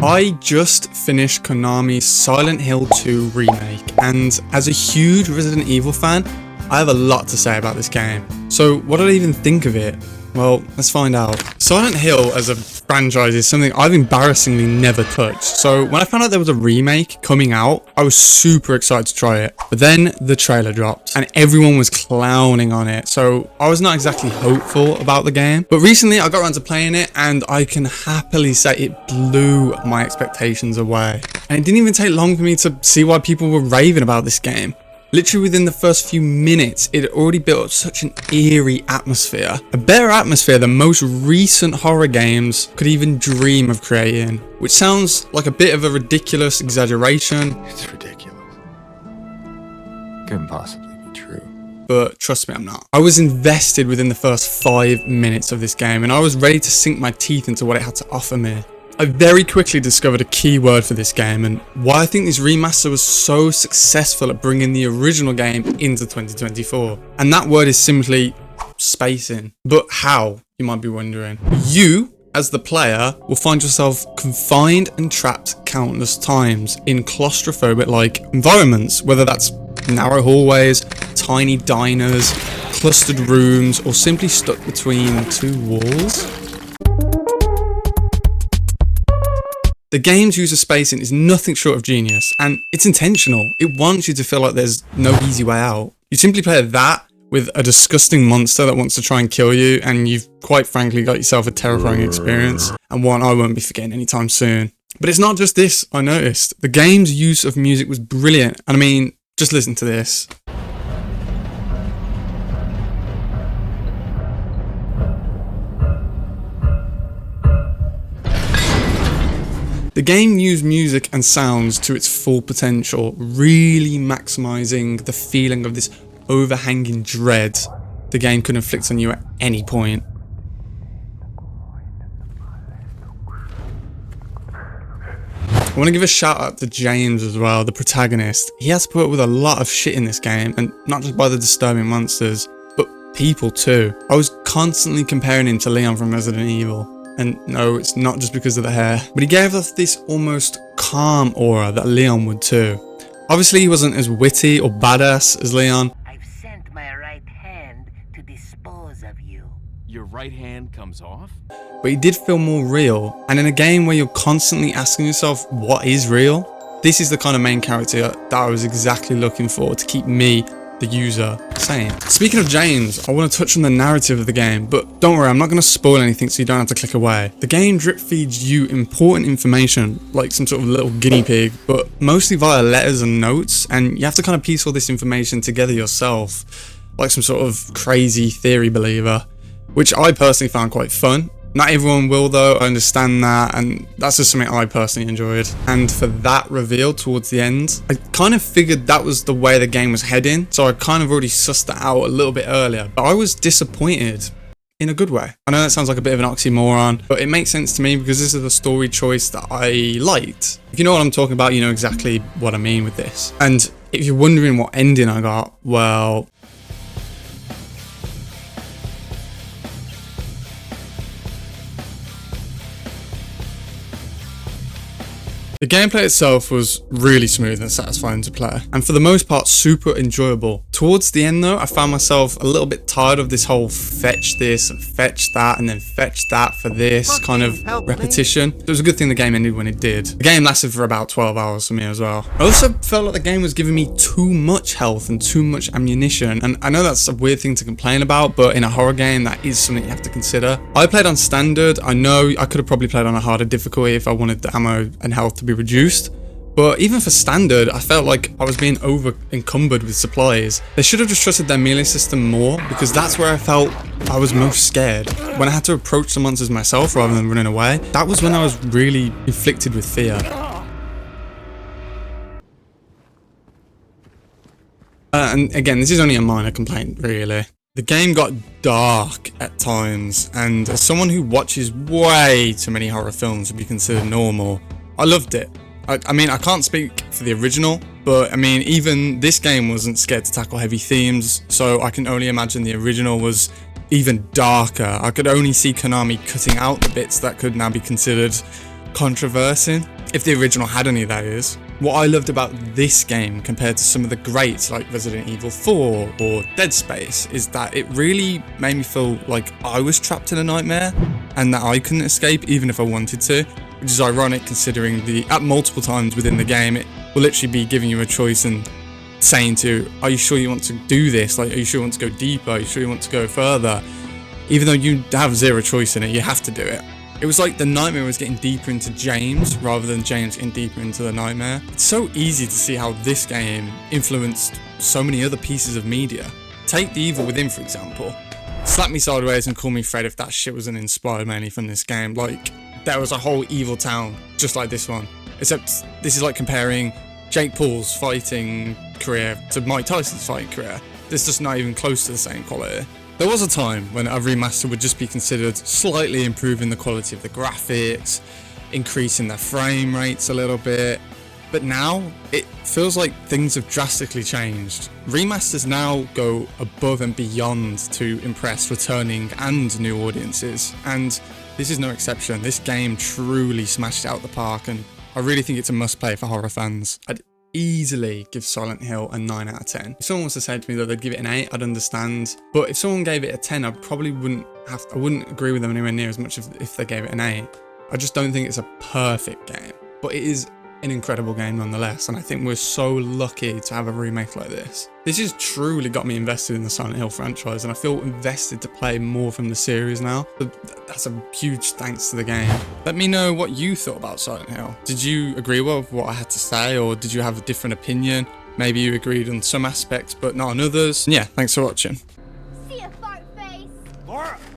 I just finished Konami's Silent Hill 2 remake, and as a huge Resident Evil fan, I have a lot to say about this game. So what did I even think of it? Well, let's find out. Silent Hill as a franchise is something I've embarrassingly never touched. So when I found out there was a remake coming out, I was super excited to try it. But then the trailer dropped and everyone was clowning on it. So I was not exactly hopeful about the game. But recently I got around to playing it and I can happily say it blew my expectations away. And it didn't even take long for me to see why people were raving about this game. Literally within the first few minutes, it had already built up such an eerie atmosphere. A better atmosphere than most recent horror games could even dream of creating. Which sounds like a bit of a ridiculous exaggeration. It's ridiculous. Couldn't possibly be true. But trust me, I'm not. I was invested within the first 5 minutes of this game and I was ready to sink my teeth into what it had to offer me. I very quickly discovered a key word for this game and why I think this remaster was so successful at bringing the original game into 2024. And that word is simply spacing. But how, you might be wondering. You, as the player, will find yourself confined and trapped countless times in claustrophobic-like environments, whether that's narrow hallways, tiny diners, clustered rooms, or simply stuck between two walls. The game's use of spacing is nothing short of genius, and it's intentional. It wants you to feel like there's no easy way out. You simply play that with a disgusting monster that wants to try and kill you, and you've quite frankly got yourself a terrifying experience, and one I won't be forgetting anytime soon. But it's not just this, I noticed. The game's use of music was brilliant, and I mean, just listen to this. The game used music and sounds to its full potential, really maximising the feeling of this overhanging dread the game could inflict on you at any point. I want to give a shout out to James as well, the protagonist. He has to put up with a lot of shit in this game, and not just by the disturbing monsters, but people too. I was constantly comparing him to Leon from Resident Evil. And no, it's not just because of the hair, but he gave us this almost calm aura that Leon would too. Obviously he wasn't as witty or badass as Leon. I've sent my right hand to dispose of you. Your right hand comes off? But he did feel more real, and in a game where you're constantly asking yourself what is real, this is the kind of main character that I was exactly looking for to keep me, the user, sane. Speaking of James, I want to touch on the narrative of the game, but don't worry, I'm not going to spoil anything so you don't have to click away. The game drip feeds you important information, like some sort of little guinea pig, but mostly via letters and notes, and you have to kind of piece all this information together yourself, like some sort of crazy theory believer, which I personally found quite fun. Not everyone will though, I understand that, and that's just something I personally enjoyed. And for that reveal towards the end, I kind of figured that was the way the game was heading, so I kind of already sussed that out a little bit earlier, but I was disappointed in a good way. I know that sounds like a bit of an oxymoron, but it makes sense to me because this is a story choice that I liked. If you know what I'm talking about, you know exactly what I mean with this. And if you're wondering what ending I got, well, the gameplay itself was really smooth and satisfying to play, and for the most part super enjoyable. Towards the end though, I found myself a little bit tired of this whole fetch this and fetch that and then fetch that for this kind of repetition. It was a good thing the game ended when it did. The game lasted for about 12 hours for me as well. I also felt like the game was giving me too much health and too much ammunition, and I know that's a weird thing to complain about, but in a horror game that is something you have to consider. I played on standard. I know I could have probably played on a harder difficulty if I wanted the ammo and health to be reduced, but even for standard I felt like I was being over encumbered with supplies. They should have just trusted their melee system more, because that's where I felt I was most scared. When I had to approach the monsters myself rather than running away, that was when I was really inflicted with fear. And again, this is only a minor complaint really. The game got dark at times, and as someone who watches way too many horror films would be considered normal, I loved it. I mean, I can't speak for the original, but I mean, even this game wasn't scared to tackle heavy themes, so I can only imagine the original was even darker. I could only see Konami cutting out the bits that could now be considered controversial. If the original had any, that is. What I loved about this game compared to some of the greats like Resident Evil 4 or Dead Space is that it really made me feel like I was trapped in a nightmare and that I couldn't escape even if I wanted to, which is ironic considering at multiple times within the game it will literally be giving you a choice and saying to you, are you sure you want to do this? Like, are you sure you want to go deeper? Are you sure you want to go further? Even though you have zero choice in it, you have to do it. It was like the nightmare was getting deeper into James rather than James getting deeper into the nightmare. It's so easy to see how this game influenced so many other pieces of media. Take The Evil Within, for example. Slap me sideways and call me Fred if that shit wasn't inspired mainly from this game. Like, there was a whole evil town just like this one. Except this is like comparing Jake Paul's fighting career to Mike Tyson's fighting career. This is just not even close to the same quality. There was a time when a remaster would just be considered slightly improving the quality of the graphics, increasing their frame rates a little bit, but now it feels like things have drastically changed. Remasters now go above and beyond to impress returning and new audiences, and this is no exception. This game truly smashed it out the park, and I really think it's a must-play for horror fans. I'd easily give Silent Hill a 9 out of 10. If someone was to say to me that they'd give it an 8, I'd understand. But if someone gave it a 10, I probably wouldn't agree with them anywhere near as much if they gave it an 8. I just don't think it's a perfect game. But it is an incredible game nonetheless, and I think we're so lucky to have a remake like this. This has truly got me invested in the Silent Hill franchise, and I feel invested to play more from the series now. But that's a huge thanks to the game. Let me know what you thought about Silent Hill. Did you agree with what I had to say, or did you have a different opinion? Maybe you agreed on some aspects but not on others. Yeah, thanks for watching.